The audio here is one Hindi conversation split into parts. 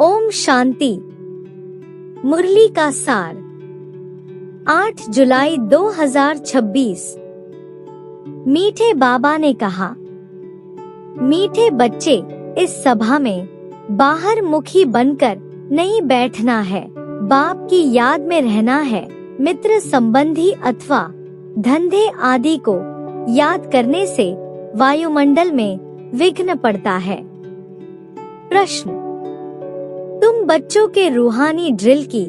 ओम शांति। मुरली का सार 8 जुलाई 2026। मीठे बाबा ने कहा, मीठे बच्चे, इस सभा में बाहर मुखी बनकर नहीं बैठना है, बाप की याद में रहना है। मित्र संबंधी अथवा धंधे आदि को याद करने से वायुमंडल में विघ्न पड़ता है। प्रश्न, तुम बच्चों के रूहानी ड्रिल की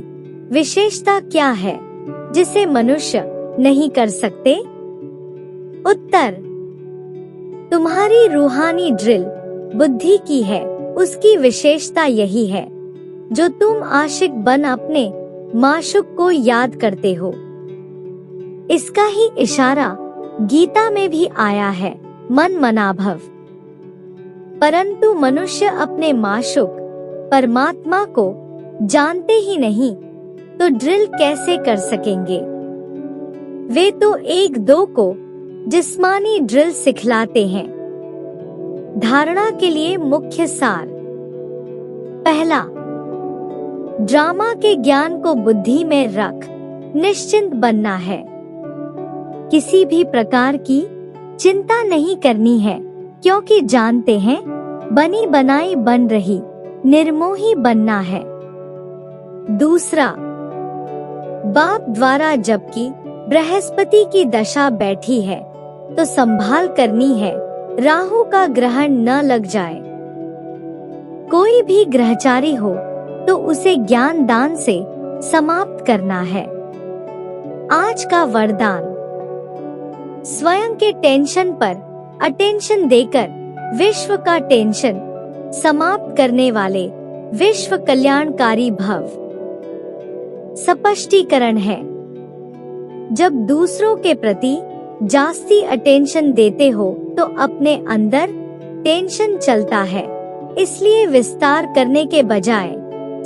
विशेषता क्या है जिसे मनुष्य नहीं कर सकते? उत्तर, तुम्हारी रूहानी ड्रिल बुद्धि की है। उसकी विशेषता यही है जो तुम आशिक बन अपने माशूक को याद करते हो। इसका ही इशारा गीता में भी आया है, मन मनाभव। परंतु मनुष्य अपने माशूक परमात्मा को जानते ही नहीं तो ड्रिल कैसे कर सकेंगे? वे तो एक दो को जिस्मानी ड्रिल सिखलाते हैं। धारणा के लिए मुख्य सार। पहला, ड्रामा के ज्ञान को बुद्धि में रख निश्चिंत बनना है। किसी भी प्रकार की चिंता नहीं करनी है, क्योंकि जानते हैं बनी बनाई बन रही निर्मोही बनना है। दूसरा, बाप द्वारा जबकि बृहस्पति की दशा बैठी है तो संभाल करनी है, राहु का ग्रहण न लग जाए। कोई भी ग्रहचारी हो तो उसे ज्ञान दान से समाप्त करना है। आज का वरदान, स्वयं के टेंशन पर अटेंशन देकर विश्व का टेंशन समाप्त करने वाले विश्व कल्याणकारी भव। स्पष्टीकरण है, जब दूसरों के प्रति जास्ती अटेंशन देते हो तो अपने अंदर टेंशन चलता है। इसलिए विस्तार करने के बजाय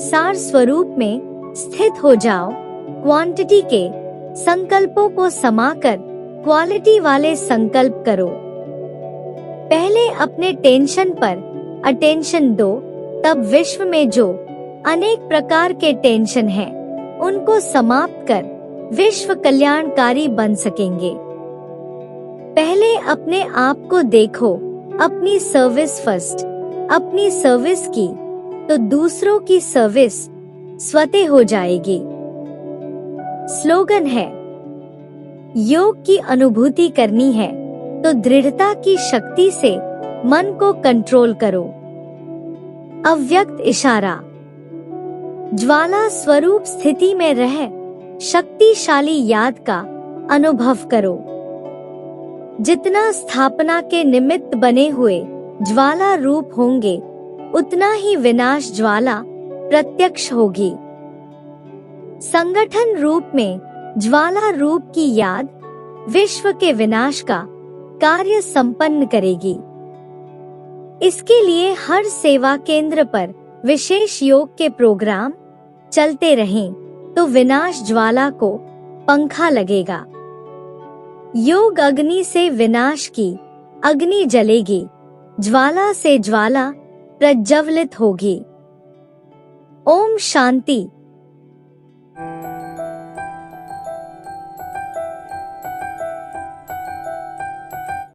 सार स्वरूप में स्थित हो जाओ। क्वांटिटी के संकल्पों को समाकर क्वालिटी वाले संकल्प करो। पहले अपने टेंशन पर अटेंशन दो, तब विश्व में जो अनेक प्रकार के टेंशन हैं, उनको समाप्त कर विश्व कल्याणकारी बन सकेंगे। पहले अपने आप को देखो, अपनी सर्विस फर्स्ट। अपनी सर्विस की तो दूसरों की सर्विस स्वतः हो जाएगी। स्लोगन है, योग की अनुभूति करनी है तो दृढ़ता की शक्ति से मन को कंट्रोल करो। अव्यक्त इशारा, ज्वाला स्वरूप स्थिति में रह शक्तिशाली याद का अनुभव करो। जितना स्थापना के निमित्त बने हुए ज्वाला रूप होंगे, उतना ही विनाश ज्वाला प्रत्यक्ष होगी। संगठन रूप में ज्वाला रूप की याद विश्व के विनाश का कार्य संपन्न करेगी। इसके लिए हर सेवा केंद्र पर विशेष योग के प्रोग्राम चलते रहें तो विनाश ज्वाला को पंखा लगेगा। योग अग्नि से विनाश की अग्नि जलेगी, ज्वाला से ज्वाला प्रज्वलित होगी। ओम शांति।